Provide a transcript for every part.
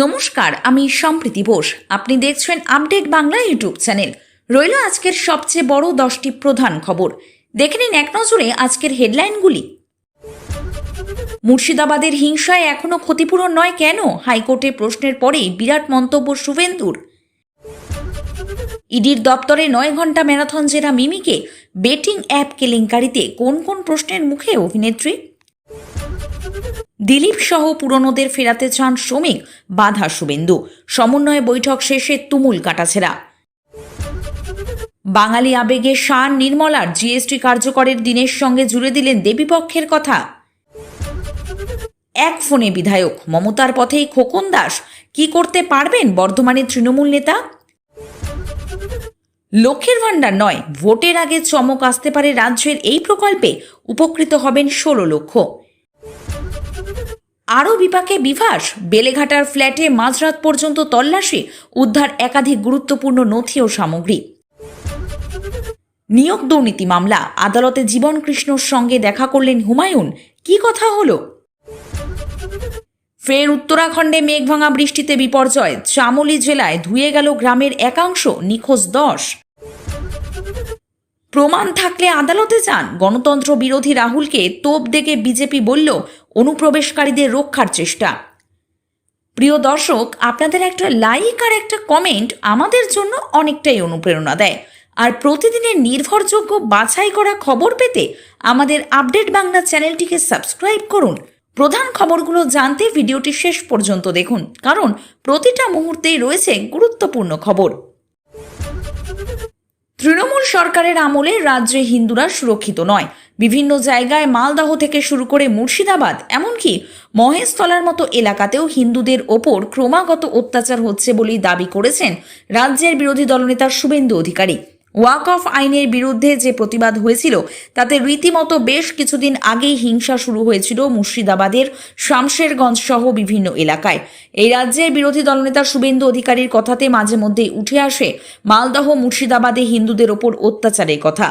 নমস্কার, আমি সম্প্রীতি বোস। আপনি দেখছেন আপডেট বাংলা ইউটিউব চ্যানেল। রইল আজকের সবচেয়ে বড় 10টি প্রধান খবর। দেখে নিন এক নজরে আজকের হেডলাইনগুলি। মুর্শিদাবাদের হিংসায় এখনো ক্ষতিপূরণ নয় কেন? হাইকোর্টে প্রশ্নের পরেই বিরাট মন্তব্য শুভেন্দুর। ইডির দপ্তরে 9 ঘন্টা ম্যারাথন জেরা মিমিকে। বেটিং অ্যাপ কেলেঙ্কারিতে কোন কোন প্রশ্নের মুখে অভিনেত্রী? দিলীপ সহ পুরনোদের ফেরাতে চান শ্রমিক, বাধা শুভেন্দু। সমন্বয় বৈঠক শেষে তুমুল কাটাছেড়া। বাঙালি আবেগে শান নির্মলার জিএসটি কার্যকরের দিনের সঙ্গে জুড়ে দিলেন দেবীপক্ষের কথা। এক ফোনে বিধায়ক, মমতার পথেই খোকন দাস। কি করতে পারবেন বর্ধমানের তৃণমূল নেতা? লক্ষ্যের ভাণ্ডার নয়, ভোটের আগে চমক আসতে পারে রাজ্যের এই প্রকল্পে। উপকৃত হবেন 16 লক্ষ। আরও বিপাকে বিভাস, বেলেঘাটার ফ্ল্যাটে মাঝরাত পর্যন্ত তল্লাশি, উদ্ধার একাধিক গুরুত্বপূর্ণ নথি ও সামগ্রী। নিয়োগ দুর্নীতি মামলা, আদালতে জীবন কৃষ্ণর সঙ্গে দেখা করলেন হুমায়ুন। কি কথা হলো? ফের উত্তরাখণ্ডে মেঘভাঙা বৃষ্টিতে বিপর্যয়, চামোলি জেলায় ধুয়ে গেল গ্রামের একাংশ, নিখোঁজ 10। প্রমাণ থাকলে আদালতে যান, গণতন্ত্র বিরোধী রাহুলকে তোপ দেখে বিজেপি বলল অনুপ্রবেশকারীদের রক্ষার চেষ্টা। প্রিয় দর্শক, আপনাদের একটা লাইক আর একটা কমেন্ট আমাদের জন্য অনেকটাই অনুপ্রেরণা দেয়। আর প্রতিদিনের নির্ভরযোগ্য বাছাই করা খবর পেতে আমাদের আপডেট বাংলা চ্যানেলটিকে সাবস্ক্রাইব করুন। প্রধান খবরগুলো জানতে ভিডিওটি শেষ পর্যন্ত দেখুন, কারণ প্রতিটা মুহূর্তেই রয়েছে গুরুত্বপূর্ণ খবর। তৃণমূল সরকারের আমলে রাজ্যে হিন্দুরা সুরক্ষিত নয়। বিভিন্ন জায়গায় মালদহ থেকে শুরু করে মুর্শিদাবাদ, এমনকি মহেশতলার মতো এলাকাতেও হিন্দুদের ওপর ক্রমাগত অত্যাচার হচ্ছে বলেই দাবি করেছেন রাজ্যের বিরোধী দলনেতা শুভেন্দু অধিকারী। ওয়াক অফ আইনের বিরুদ্ধে যে প্রতিবাদ হয়েছিল তাতে রীতিমতো বেশ কিছুদিন আগেই হিংসা শুরু হয়েছিল মুর্শিদাবাদের শামশেরগঞ্জ সহ বিভিন্ন এলাকায়। এই রাজ্যের বিরোধী দলনেতা শুভেন্দু অধিকারীর কথাতে মাঝে মধ্যেই উঠে আসে মালদহ মুর্শিদাবাদে হিন্দুদের ওপর অত্যাচারের কথা।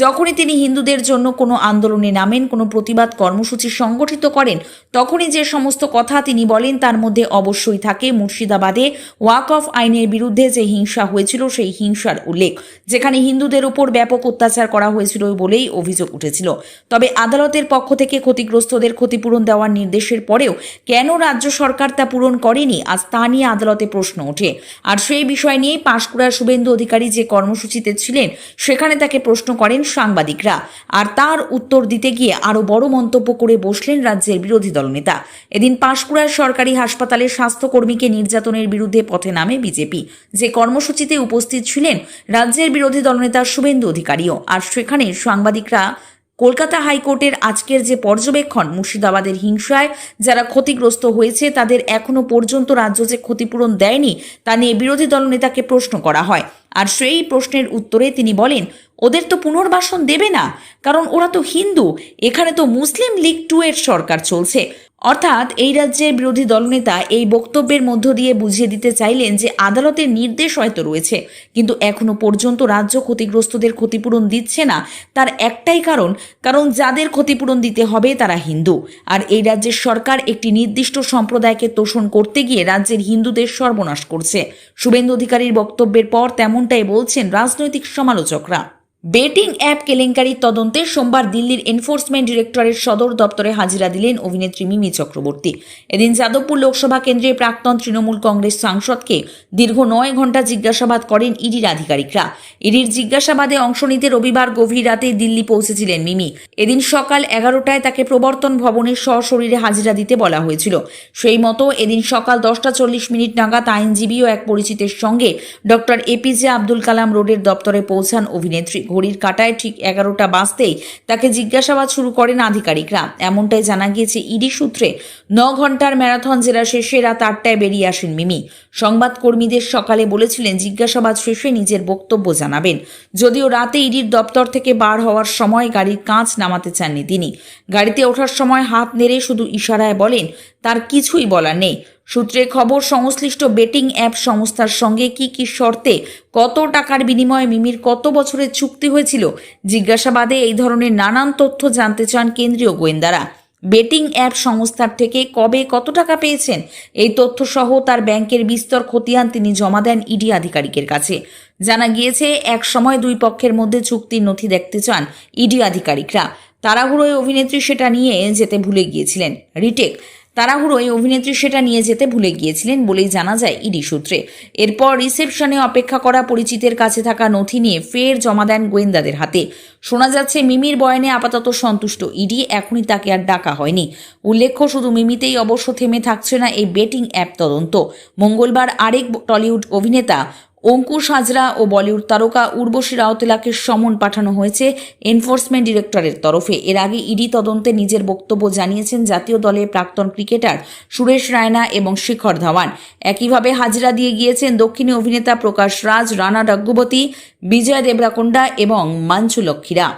যখনই তিনি হিন্দুদের জন্য কোনো আন্দোলনে নামেন, কোনো প্রতিবাদ কর্মসূচি সংগঠিত করেন, তখনই যে সমস্ত কথা তিনি বলেন তার মধ্যে অবশ্যই থাকে মুর্শিদাবাদে ওয়াক অফ আইনের বিরুদ্ধে যে হিংসা হয়েছিল সেই হিংসার উল্লেখ, যেখানে হিন্দুদের উপর ব্যাপক অত্যাচার করা হয়েছিল বলেই অভিযোগ উঠেছিল। তবে আদালতের পক্ষ থেকে ক্ষতিগ্রস্তদের ক্ষতিপূরণ দেওয়ার নির্দেশের পরেও কেন রাজ্য সরকার তা পূরণ করেনি, আজ তা নিয়ে আদালতে প্রশ্ন ওঠে। আর সেই বিষয় নিয়ে পাঁশকুড়ার শুভেন্দু অধিকারী যে কর্মসূচিতে ছিলেন সেখানে তাকে প্রশ্ন করেন সাংবাদিকরা, আর তার উত্তর দিতে গিয়ে আরও বড় মন্তব্য করে বসলেন রাজ্যের বিরোধী দলনেতা। এদিন পাঁশকুড়ার সরকারি হাসপাতালে স্বাস্থ্যকর্মীকে নির্যাতনের বিরুদ্ধে পথে নামে বিজেপি। যে কর্মসূচিতে উপস্থিত ছিলেন রাজ্যের বিরোধী দলনেতা শুভেন্দু অধিকারীও। আর সেখানে সাংবাদিকরা কলকাতা হাইকোর্টের আজকের যে পর্যবেক্ষণ, মুর্শিদাবাদের হিংসায় যারা ক্ষতিগ্রস্ত হয়েছে তাদের এখনো পর্যন্ত রাজ্য যে ক্ষতিপূরণ দেয়নি তা নিয়ে বিরোধী দলনেতাকে প্রশ্ন করা হয়। আর সেই প্রশ্নের উত্তরে তিনি বলেন, ওদের তো পুনর্বাসন দেবে না, কারণ ওরা তো হিন্দু। এখানে তো মুসলিম লীগ 2 এর সরকার চলছে। অর্থাৎ এই রাজ্যের বিরোধী দলনেতা এই বক্তব্যের মধ্য দিয়ে বুঝিয়ে দিতে চাইলেন যে আদালতের নির্দেশ হয়তো রয়েছে, কিন্তু এখনো পর্যন্ত রাজ্য ক্ষতিগ্রস্তদের ক্ষতিপূরণ দিচ্ছে না। তার একটাই কারণ যাদের ক্ষতিপূরণ দিতে হবে তারা হিন্দু। আর এই রাজ্যের সরকার একটি নির্দিষ্ট সম্প্রদায়কে তোষণ করতে গিয়ে রাজ্যের হিন্দুদের সর্বনাশ করছে। শুভেন্দু অধিকারীর বক্তব্যের পর তেমনটাই বলছেন রাজনৈতিক সমালোচকরা। বেটিং অ্যাপ কেলেঙ্কারির তদন্তে সোমবার দিল্লির এনফোর্সমেন্ট ডিরেক্টরের সদর দপ্তরে হাজিরা দিলেন অভিনেত্রী মিমি চক্রবর্তী। এদিন যাদবপুর লোকসভা কেন্দ্রে প্রাক্তন তৃণমূল কংগ্রেস সাংসদকে দীর্ঘ 9 ঘন্টা জিজ্ঞাসাবাদ করেন ইডির আধিকারিকরা। ইডির জিজ্ঞাসাবাদে অংশ নিতে রবিবার গভীর রাতে দিল্লি পৌঁছেছিলেন মিমি। এদিন সকাল 11টায় তাকে প্রবর্তন ভবনে সশরীরে হাজিরা দিতে বলা হয়েছিল। সেই মতো এদিন সকাল 10:40 নাগাদ আইনজীবী ও এক পরিচিতের সঙ্গে ডক্টর এপিজে আব্দুল কালাম রোডের দপ্তরে পৌঁছান অভিনেত্রী। ঘড়ির কাঁটায় ঠিক 11টা বাজতেই তাকে জিজ্ঞাসাবাদ শুরু করেন আধিকারিকরা। এমনটাই জানা গিয়েছে ইডি সূত্রে। 9 ঘন্টার ম্যারাথন জেরা শেষে রাত 8টায় বেরিয়ে আসেন মিমি। সংবাদকর্মীদের সকালে বলেছিলেন জিজ্ঞাসাবাদ শেষে নিজের বক্তব্য জানাবেন। যদিও রাতে ইডির দপ্তর থেকে বার হওয়ার সময় গাড়ির কাঁচ নামাতে চাননি তিনি। গাড়িতে ওঠার সময় হাত নেড়ে শুধু ইশারায় বলেন তার কিছুই বলার নেই। সূত্রে খবর, সংশ্লিষ্ট বেটিং অ্যাপ সংস্থার সঙ্গে কি কি শর্তে, কত টাকার বিনিময়ে মিমির কত বছরের চুক্তি হয়েছিল, জিজ্ঞাসাবাদে এই ধরনের নানান তথ্য জানতে চান কেন্দ্রীয় গোয়েন্দারা। বেটিং অ্যাপ সংস্থার থেকে কবে কত টাকা পেয়েছেন এই তথ্য সহ তার ব্যাংকের বিস্তর খতিয়ান তিনি জমা দেন ইডি আধিকারিকের কাছে। জানা গিয়েছে, এক সময় দুই পক্ষের মধ্যে চুক্তির নথি দেখতে চান ইডি আধিকারিকরা। তাড়াহুড়োয় অভিনেত্রী সেটা নিয়ে যেতে ভুলে গিয়েছিলেন বলেই জানা যায় ইডি সূত্রে। এরপর রিসেপশনে অপেক্ষা করা পরিচিতের কাছে থাকা নথি নিয়ে ফের জমা দেন গোয়েন্দাদের হাতে। শোনা যাচ্ছে, মিমির বয়ানে আপাতত সন্তুষ্ট ইডি, এখনই তাকে আর ডাকা হয়নি। উল্লেখ্য, শুধু মিমিতেই অবশ্য থেমে থাকছে না এই বেটিং অ্যাপ তদন্ত। মঙ্গলবার আরেক টলিউড অভিনেতা অঙ্কুশ হাজরা ও বলিউড তারকা উর্বশী রাউতেলাকে সমন পাঠানো হয়েছে এনফোর্সমেন্ট ডিরেক্টরের তরফে। এর আগে ইডি তদন্তে নিজের বক্তব্য জানিয়েছেন জাতীয় দলের প্রাক্তন ক্রিকেটার সুরেশ রায়না এবং শিখর ধাওয়ান। একইভাবে হাজরা দিয়ে গিয়েছেন দক্ষিণী অভিনেতা প্রকাশ রাজ, রানা ডগ্গুবতী, বিজয় দেবরাকোন্ডা এবং মাঞ্চু লক্ষ্মীরা।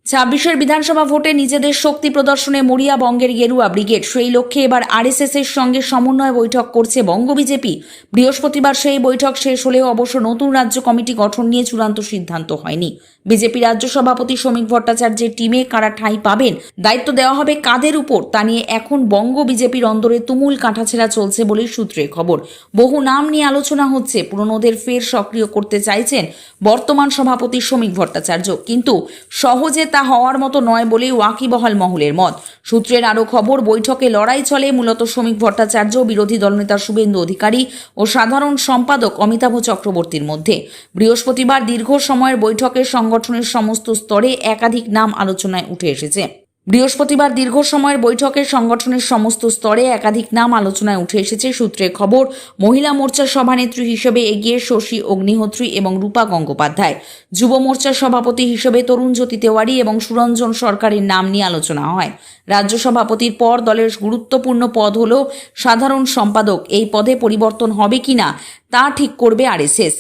২৬ বিধানসভা ভোটে নিজেদের শক্তি প্রদর্শনে মরিয়া বঙ্গের গেরুয়া ব্রিগেড। সেই লক্ষ্যে এবার আরএসএস এর সঙ্গে সমন্বয় বৈঠক করছে বঙ্গ বিজেপি। বৃহস্পতিবার সেই বৈঠক শেষ হলেও অবশ্য নতুন রাজ্য কমিটি গঠন নিয়ে চূড়ান্ত সিদ্ধান্ত হয়নি। বিজেপি রাজ্য সভাপতি শ্রমিক ভট্টাচার্যের টিমে কারা ঠাঁই পাবেন, দায়িত্ব দেওয়া হবে কাদের উপর, তা নিয়ে এখন বঙ্গ বিজেপির অন্দরে তুমুল কাঁটাছেঁড়া চলছে বলে সূত্রের খবর। বহু নাম নিয়ে আলোচনা হচ্ছে। পুরনোদের ফের সক্রিয় করতে চাইছেন বর্তমান সভাপতি শ্রমিক ভট্টাচার্য, কিন্তু সহজে তা হওয়ার মতো নয় বলেই ওয়াকিবহাল মহলের মত। সূত্রের আরও খবর, বৈঠকে লড়াই চলে মূলত শ্রমিক ভট্টাচার্য, বিরোধী দলনেতা শুভেন্দু অধিকারী ও সাধারণ সম্পাদক অমিতাভ চক্রবর্তীর মধ্যে। বৃহস্পতিবার দীর্ঘ সময়ের বৈঠকে সংগঠনের সমস্ত স্তরে একাধিক নাম আলোচনায় উঠে এসেছে। সূত্রে খবর, মহিলা মোর্চার সভানেত্রী হিসেবে এগিয়ে শশী অগ্নিহোত্রী এবং রূপা গঙ্গোপাধ্যায়, যুব মোর্চার সভাপতি হিসেবে তরুণ জ্যোতি তেওয়ারি এবং সুরঞ্জন সরকারের নাম নিয়ে আলোচনা হয়। রাজ্য সভাপতির পর দলের গুরুত্বপূর্ণ পদ হল সাধারণ সম্পাদক। এই পদে পরিবর্তন হবে কিনা তা ঠিক করবে আরএসএস।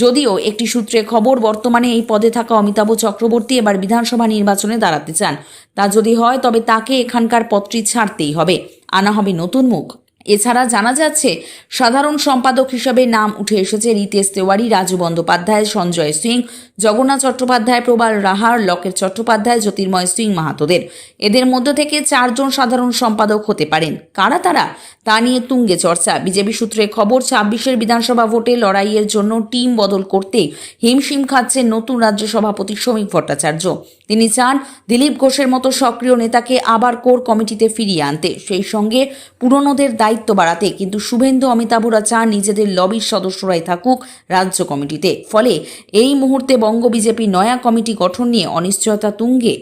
যদিও একটি সূত্রে খবর, বর্তমানে এই পদে থাকা অমিতাভ চক্রবর্তী এবার বিধানসভা নির্বাচনে দাঁড়াতে চান। তা যদি হয় তবে তাকে এখানকার পদটি ছাড়তেই হবে, আনা হবে নতুন মুখ। এছাড়া জানা যাচ্ছে, সাধারণ সম্পাদক হিসেবে নাম উঠে এসেছে রিতেশ তেওয়ারি, রাজু বন্দ্যোপাধ্যায়, সঞ্জয় সিং, জগন্নাথ চট্টোপাধ্যায়, প্রবাল রাহার, লকেট চট্টোপাধ্যায়, জ্যোতির্ময় সিং মাহাতোদের। এদের মধ্যে থেকে 4 জন সাধারণ সম্পাদক হতে পারেন। কারা তারা, তা নিয়ে তুঙ্গে চর্চা। বিজেপি সূত্রে খবর, ২৬ বিধানসভা ভোটে লড়াইয়ের জন্য টিম বদল করতে হিমশিম খাচ্ছেন নতুন রাজ্য সভাপতি শ্রমিক ভট্টাচার্য। তিনি চান দিলীপ ঘোষের মতো সক্রিয় নেতাকে আবার কোর কমিটিতে ফিরিয়ে আনতে, সেই সঙ্গে পুরনোদের দায়িত্ব বাড়াতে। কিন্তু শুভেন্দু অমিতাভরা চান নিজেদের লবির সদস্যরাই থাকুক রাজ্য কমিটিতে। ফলে এই মুহূর্তে বঙ্গ বিজেপি নয়া কমিটি গঠন নিয়ে অনিশ্চয়তা তুঙ্গে।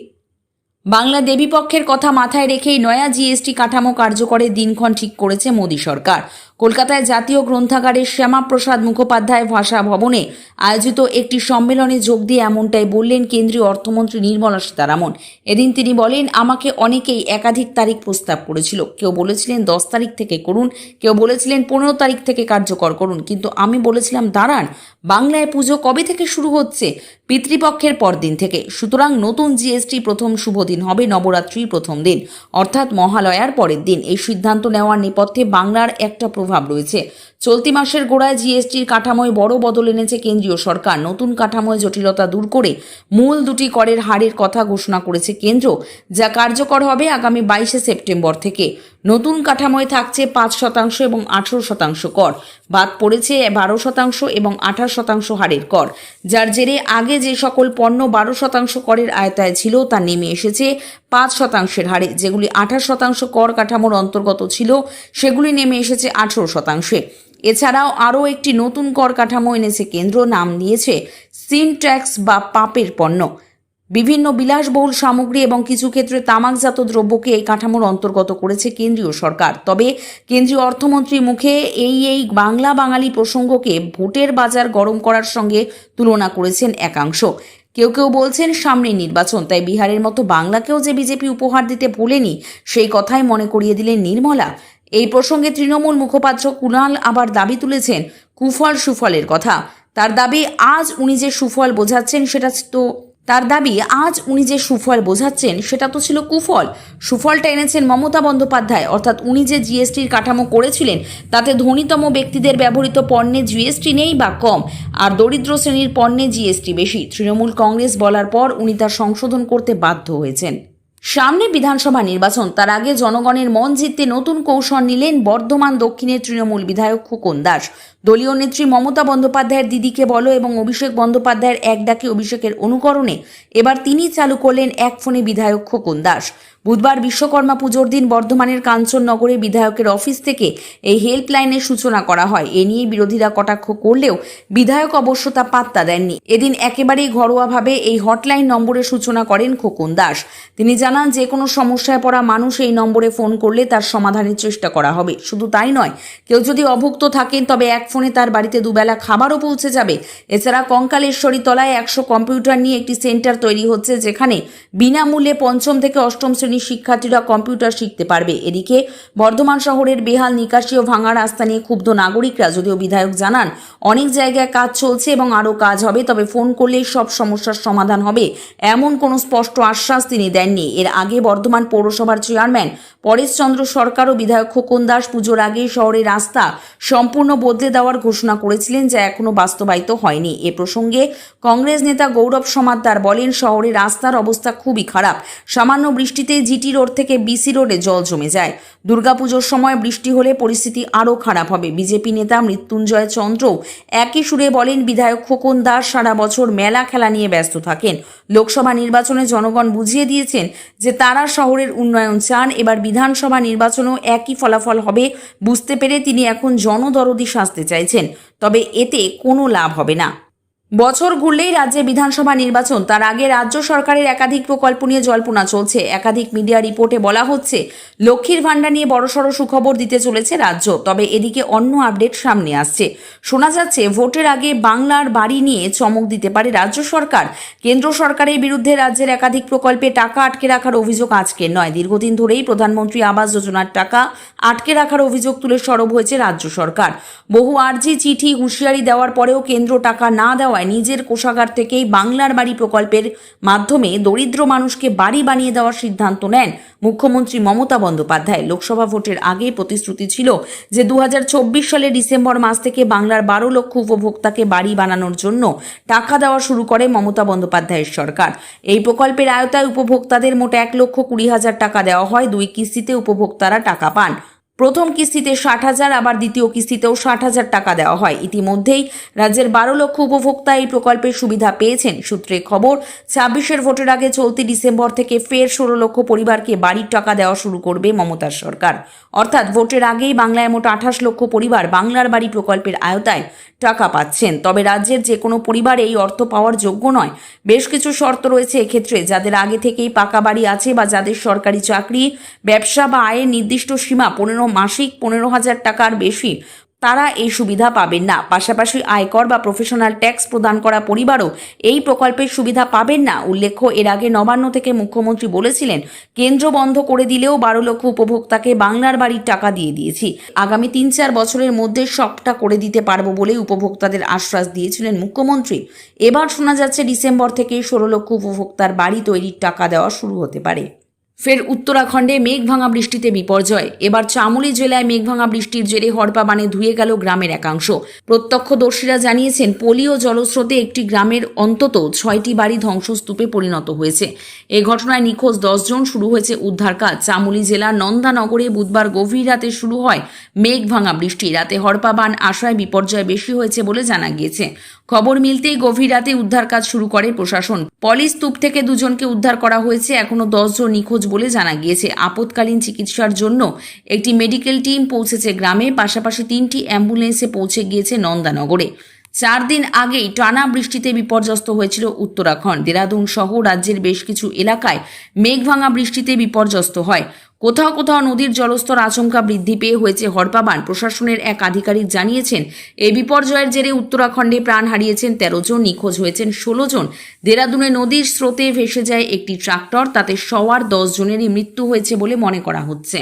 বাংলা দেবীপক্ষের কথা মাথায় রেখেই নয়া জিএসটি কাঠামো কার্যকরের দিনক্ষণ ঠিক করেছে মোদী সরকার। কলকাতায় জাতীয় গ্রন্থাগারের শ্যামাপ্রসাদ মুখোপাধ্যায় ভাষা ভবনে আয়োজিত একটি সম্মেলনে যোগ দিয়ে এমনটাই বললেন কেন্দ্রীয় অর্থমন্ত্রী নির্মলা সীতারামন। এদিন তিনি বলেন, আমাকে অনেকেই একাধিক তারিখ প্রস্তাব করেছিল। কেউ বলেছিলেন 10 তারিখ থেকে করুন, কেউ বলেছিলেন 15 তারিখ থেকে কার্যকর করুন, কিন্তু আমি বলেছিলাম দাঁড়ান, বাংলায় পুজো কবে থেকে শুরু হচ্ছে? পিতৃপক্ষের পরদিন থেকে। সুতরাং নতুন জিএসটি প্রথম শুভ দিন হবে নবরাত্রির প্রথম দিন, অর্থাৎ মহালয়ার পরের দিন। এই সিদ্ধান্ত নেওয়ার নেপথ্যে বাংলার একটা প্রভাব রয়েছে। চলতি মাসের গোড়ায় জিএসটির কাঠামোয় বড় বদল এনেছে কেন্দ্রীয় সরকার। নতুন কাঠামোয় জটিলতা দূর করে মূল 2টি করের হারের কথা ঘোষণা করেছে কেন্দ্র, যা কার্যকর হবে আগামী 22 সেপ্টেম্বর থেকে। নতুন কাঠামোয় থাকছে 5% এবং 18% কর, বাদ পড়েছে 12% এবং 28% হারের কর, যার জেরে আগে যে সকল পণ্য 12% করের আয়তায় ছিল তা নেমে এসেছে 5% হারে। যেগুলি 28% কর কাঠামোর অন্তর্গত ছিল সেগুলি নেমে এসেছে 18%। এছাড়াও আরও একটি নতুন কর কাঠামো এনেছে কেন্দ্র, নাম দিয়েছে সিন ট্যাক্স বা পাপের পণ্য। বিভিন্ন বিলাসবহুল সামগ্রী এবং কিছু ক্ষেত্রে তামাকজাত দ্রব্যকে এই কাঠামোর অন্তর্গত করেছে কেন্দ্রীয় সরকার। তবে কেন্দ্রীয় অর্থমন্ত্রীর মুখে এই বাংলা বাঙালি প্রসঙ্গকে ভোটের বাজার গরম করার সঙ্গে তুলনা করেছেন একাংশ। কেউ কেউ বলছেন সামনে নির্বাচন, তাই বিহারের মতো বাংলাকেও যে বিজেপি উপহার দিতে ভোলেনি সেই কথাই মনে করিয়ে দিলেন নির্মলা। এই প্রসঙ্গে তৃণমূল মুখপাত্র কুণাল আবার দাবি তুলেছেন কুফল সুফলের কথা। তার দাবি আজ উনি যে সুফল বোঝাচ্ছেন সেটা তো ছিল কুফল। সুফলটা এনেছেন মমতা বন্দ্যোপাধ্যায়। অর্থাৎ উনি যে জিএসটির কাঠামো করেছিলেন তাতে ধনীতম ব্যক্তিদের ব্যবহৃত পণ্যে জিএসটি নেই বা কম, আর দরিদ্র শ্রেণীর পণ্যে জিএসটি বেশি। তৃণমূল কংগ্রেস বলার পর উনি তা সংশোধন করতে বাধ্য হয়েছেন। সামনে বিধানসভা নির্বাচন, তার আগে জনগণের মন জিততে নতুন কৌশল নিলেন বর্ধমান দক্ষিণের তৃণমূল বিধায়ক খোকন দাস। দলীয় নেত্রী মমতা বন্দ্যোপাধ্যায়ের দিদিকে বলো এবং অভিষেক বন্দ্যোপাধ্যায়ের এক ডাকে অভিষেকের অনুকরণে এবার তিনি চালু করলেন এক ফোনে বিধায়ক খোকন দাস। বুধবার বিশ্বকর্মা পুজোর দিন বর্ধমানের কাঞ্চননগরে বিধায়কের অফিস থেকে এই হেল্পলাইনের সূচনা করা হয়। এ নিয়ে বিরোধীরা কটাক্ষ করলেও বিধায়ক অবশ্য তা পাত্তা দেননি। এদিন একেবারেই ঘরোয়াভাবে এই হটলাইন নম্বরের সূচনা করেন খোকন দাস। তিনি জানান, যে কোনো সমস্যায় পড়া মানুষ এই নম্বরে ফোন করলে তার সমাধানের চেষ্টা করা হবে। শুধু তাই নয়, কেউ যদি অভুক্ত থাকেন তবে এক ফোনে তার বাড়িতে দুবেলা খাবারও পৌঁছে যাবে। এছাড়া কঙ্কালেশ্বরী তলায় 100 কম্পিউটার নিয়ে একটি সেন্টার তৈরি হচ্ছে, যেখানে বিনামূল্যে পঞ্চম থেকে অষ্টম শ্রেণীর শিক্ষার্থীরা কম্পিউটার শিখতে পারবে। এদিকে বর্ধমান শহরের বেহাল নিকাশি ও ভাঙা রাস্তা নিয়ে ক্ষুব্ধ নাগরিকরা, যদিও বিধায়ক জানান অনেক জায়গায় কাজ চলছে এবং আরও কাজ হবে, তবে ফোন করলেই সব সমস্যার সমাধান হবে এমন কোনো স্পষ্ট আশ্বাস তিনি দেননি। এর আগে বর্ধমান পৌরসভার চেয়ারম্যান পরেশচন্দ্র সরকার ও বিধায়ক খোকন দাস পুজোর আগে শহরের রাস্তা সম্পূর্ণ বদলে দেওয়ার ঘোষণা করেছিলেন, যা এখনো বাস্তবায়িত হয়নি। এ প্রসঙ্গে কংগ্রেস নেতা গৌরব সমাদ্দার বলেন, শহরের রাস্তার অবস্থা খুবই খারাপ। সামান্য বৃষ্টিতে জিটি রোড থেকে বিসি রোডে জল জমে যায়। দুর্গাপুজোর সময় বৃষ্টি হলে পরিস্থিতি আরও খারাপ হবে। বিজেপি নেতা মৃত্যুঞ্জয় চন্দ্রও একই সুরে বলেন, বিধায়ক খোকন দাস সারা বছর মেলা খেলা নিয়ে ব্যস্ত থাকেন। লোকসভা নির্বাচনে জনগণ বুঝিয়ে দিয়েছেন যে তারা শহরের উন্নয়ন চান। এবার বিধানসভা নির্বাচনেও একই ফলাফল হবে বুঝতে পেরে তিনি এখন জনদরদি সাজতে চাইছেন, তবে এতে কোনো লাভ হবে না। বছর ঘুরলেই রাজ্যে বিধানসভা নির্বাচন, তার আগে রাজ্য সরকারের একাধিক প্রকল্প নিয়ে জল্পনা চলছে। একাধিক মিডিয়া রিপোর্টে বলা হচ্ছে লক্ষ্মীর ভাণ্ডার নিয়ে বড়সড় সুখবর দিতে চলেছে রাজ্য। তবে এদিকে অন্য আপডেট সামনে আসছে। শোনা যাচ্ছে ভোটের আগে বাংলার বাড়ি নিয়ে চমক দিতে পারে রাজ্য সরকার। কেন্দ্র সরকারের বিরুদ্ধে রাজ্যের একাধিক প্রকল্পে টাকা আটকে রাখার অভিযোগ আজকের নয়, দীর্ঘদিন ধরেই প্রধানমন্ত্রী আবাস যোজনার টাকা আটকে রাখার অভিযোগ তুলে সরব হয়েছে রাজ্য সরকার। বহু আর্জি, চিঠি, হুঁশিয়ারি দেওয়ার পরেও কেন্দ্র টাকা না দেওয়ায় নিজের কোষাগার থেকেই বাংলার বাড়ি প্রকল্পের মাধ্যমে দরিদ্র মানুষকে বাড়ি বানিয়ে দেওয়ার সিদ্ধান্ত নেন মুখ্যমন্ত্রী মমতা বন্দ্যোপাধ্যায়। লোকসভা ভোটের আগেই প্রতিশ্রুতি ছিল যে 2024 সালের ডিসেম্বর মাস থেকে বাংলার 12 লক্ষ উপভোক্তাকে বাড়ি বানানোর জন্য টাকা দেওয়া শুরু করে মমতা বন্দ্যোপাধ্যায়ের সরকার। এই প্রকল্পের আওতায় উপভোক্তাদের মোট 1,20,000 টাকা দেওয়া হয়। 2 কিস্তিতে উপভোক্তারা টাকা পান। প্রথম কিস্তিতে 60,000, আবার দ্বিতীয় কিস্তিতেও 60,000 টাকা দেওয়া হয়। ইতিমধ্যেই রাজ্যের 12 লক্ষ উপভোক্তা এই প্রকল্পের সুবিধা পেয়েছেন। সূত্রে খবর, 26-এর ভোটের আগে চলতি ডিসেম্বর থেকে ফের 16 লক্ষ পরিবারকে বাড়ির টাকা দেওয়া শুরু করবে মমতার সরকার। অর্থাৎ ভোটের আগেই বাংলায় মোট 28 লক্ষ পরিবার বাংলার বাড়ি প্রকল্পের আওতায় টাকা পাচ্ছেন। তবে রাজ্যের যে কোনো পরিবার এই অর্থ পাওয়ার যোগ্য নয়। বেশ কিছু শর্ত রয়েছে এক্ষেত্রে। যাদের আগে থেকেই পাকা বাড়ি আছে বা যাদের সরকারি চাকরি, ব্যবসা বা আয়ের নির্দিষ্ট সীমা মাসিক 15,000 টাকার বেশি, তারা এই সুবিধা পাবেন না। পাশাপাশি আয়কর বা প্রফেশনাল ট্যাক্স প্রদান করা পরিবারও এই প্রকল্পের সুবিধা পাবেন না। উল্লেখ্য, এর আগে নবান্ন থেকে মুখ্যমন্ত্রী বলেছিলেন, কেন্দ্র বন্ধ করে দিলেও 12 লক্ষ উপভোক্তাকে বাংলার বাড়ির টাকা দিয়ে দিয়েছি। আগামী 3-4 বছরের মধ্যে সবটা করে দিতে পারবো বলে উপভোক্তাদের আশ্বাস দিয়েছিলেন মুখ্যমন্ত্রী। এবার শোনা যাচ্ছে ডিসেম্বর থেকে 16 লক্ষ উপভোক্তার বাড়ি তৈরির টাকা দেওয়া শুরু হতে পারে। ফের উত্তরাখণ্ডে মেঘভাঙা বৃষ্টিতে বিপর্যয়। এবার চামোলি জেলায় মেঘভাঙা বৃষ্টির জেরে হড়পা বানে ধুয়ে গেল গ্রামের একাংশ। প্রত্যক্ষদর্শীরা জানিয়েছেন, পলি ও জলস্রোতে একটি গ্রামের অন্তত 6টি বাড়ি ধ্বংসস্তূপে পরিণত হয়েছে। এই ঘটনায় নিখোঁজ 10 জন। শুরু হয়েছে উদ্ধার কাজ। চামোলি জেলার নন্দানগরে বুধবার গভীর রাতে শুরু হয় মেঘভাঙা বৃষ্টি। রাতে হড়পা বান আসায় বিপর্যয় বেশি হয়েছে বলে জানা গিয়েছে। খবর মিলতেই গভীর রাতে উদ্ধার কাজ শুরু করে প্রশাসন। পলি স্তূপ থেকে 2 জনকে উদ্ধার করা হয়েছে। এখনো 10 জন নিখোঁজ বলে জানা গিয়েছে। আপৎকালীন চিকিৎসার জন্য একটি মেডিকেল টিম পৌঁছেছে গ্রামে। পাশাপাশি 3টি অ্যাম্বুলেন্সে পৌঁছে গিয়েছে নন্দানগরে। 4 দিন আগেই টানা বৃষ্টিতে বিপর্যস্ত হয়েছিল উত্তরাখণ্ড। দেরাদুন সহ রাজ্যের বেশ কিছু এলাকায় মেঘভাঙা বৃষ্টিতে বিপর্যস্ত হয়। কোথাও কোথাও নদীর জলস্তর আচমকা বৃদ্ধি পেয়ে হয়েছে হড়পাবান। প্রশাসনের এক আধিকারিক জানিয়েছেন, এই বিপর্যয়ের জেরে উত্তরাখণ্ডে প্রাণ হারিয়েছেন 13 জন, নিখোঁজ হয়েছেন 16 জন। দেরাদুনে নদীর স্রোতে ভেসে যায় একটি ট্রাক্টর, তাতে সওয়ার 10 জনেরই মৃত্যু হয়েছে বলে মনে করা হচ্ছে।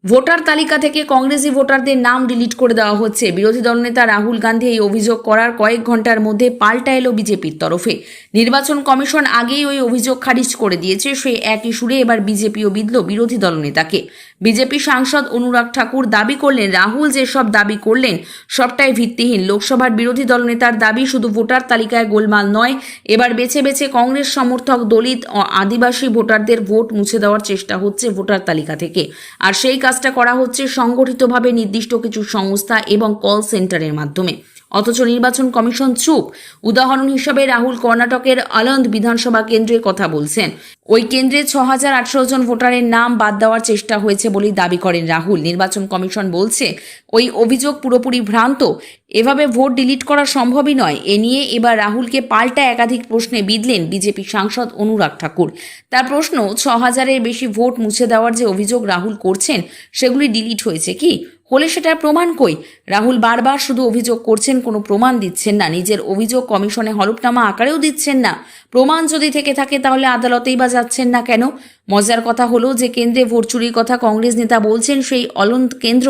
ভোটার তালিকা থেকে কংগ্রেসি ভোটারদের নাম ডিলিট করে দেওয়া হচ্ছে। বিরোধী দলনেতা রাহুল গান্ধী এই অভিযোগ করার কয়েক ঘন্টার মধ্যে পাল্টা এলো বিজেপির তরফে। নির্বাচন কমিশন আগেই ওই অভিযোগ খারিজ করে দিয়েছে। সেই একই সুরে এবার বিজেপিও বিঁধল বিরোধী দলনেতাকে। বিজেপি সাংসদ অনুরাগ ঠাকুর দাবি করলেন, রাহুল যেসব দাবি করলেন সবটাই ভিত্তিহীন। লোকসভার বিরোধী দলনেতার দাবি শুধু ভোটার তালিকায় গোলমাল নয়, এবার বেছে বেছে কংগ্রেস সমর্থক দলিত ও আদিবাসী ভোটারদের ভোট মুছে দেওয়ার চেষ্টা হচ্ছে ভোটার তালিকা থেকে। আর সেই কাজটা করা হচ্ছে সংগঠিতভাবে নির্দিষ্ট কিছু সংস্থা এবং কল সেন্টারের মাধ্যমে। অথচ নির্বাচন কমিশন চুপ। উদাহরণ হিসেবে রাহুল কর্ণাটকের আলন্দ বিধানসভা কেন্দ্রের কথা বলছেন। ওই কেন্দ্রে 6,018 জন ভোটারের নাম বাদ দেওয়ার চেষ্টা হয়েছে বলেই দাবি করেন রাহুল। নির্বাচন কমিশন বলছে ওই অভিযোগ পুরোপুরি ভ্রান্ত, এভাবে ভোট ডিলিট করা সম্ভবই নয়। এ নিয়ে এবার রাহুলকে পাল্টা একাধিক প্রশ্নে বিঁধলেন বিজেপি সাংসদ অনুরাগ ঠাকুর। তার প্রশ্ন, 6,000-এর বেশি ভোট মুছে দেওয়ার যে অভিযোগ রাহুল করছেন সেগুলি ডিলিট হয়েছে কি? হলে সেটার প্রমাণ কই? রাহুল বারবার শুধু অভিযোগ করছেন, কোনো প্রমাণ দিচ্ছেন না। নিজের অভিযোগ কমিশনে হলফনামা আকারেও দিচ্ছেন না। প্রমাণ যদি থেকে থাকে তাহলে আদালতেই বা যাচ্ছেন না কেন? মজার কথা হলো যে কেন্দ্রে ভোট চুরির কথা কংগ্রেস নেতা বলছেন, সেই অলন্দ কেন্দ্র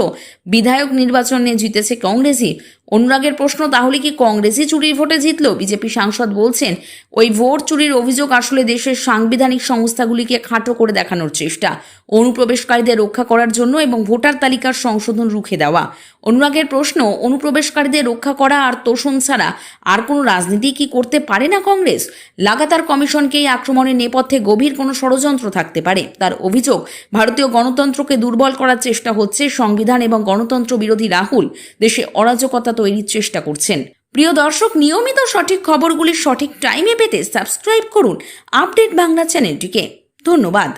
বিধায়ক নির্বাচনে জিতেছে কংগ্রেসই। অনুরাগের প্রশ্ন, তাহলে কি কংগ্রেসই চুরির ভোটে জিতল? বিজেপি সাংসদ বলছেন ওই ভোট চুরির অভিযোগ আসলে দেশের সাংবিধানিক সংস্থাগুলিকে খাটো করে দেখানোর চেষ্টা, অনুপ্রবেশকারীদের রক্ষা করার জন্য এবং ভোটার তালিকার সংশোধন রুখে দেওয়া। অনুরাগের প্রশ্ন, অনুপ্রবেশকারীদের রক্ষা করা আর তোষণ ছাড়া আর কোনো রাজনীতি কি করতে পারে না কংগ্রেস? লাগাতার কমিশনকে এই আক্রমণের নেপথ্যে গভীর কোনো ষড়যন্ত্র থাকতে পারে। তার অভিযোগ, ভারতীয় গণতন্ত্রকে দুর্বল করার চেষ্টা হচ্ছে। সংবিধান এবং গণতন্ত্র বিরোধী রাহুল দেশে অরাজকতা তৈরির চেষ্টা করছেন। প্রিয় দর্শক, নিয়মিত সঠিক খবরগুলি সঠিক টাইমে পেতে সাবস্ক্রাইব করুন আপডেট বাংলা চ্যানেলটিকে। ধন্যবাদ।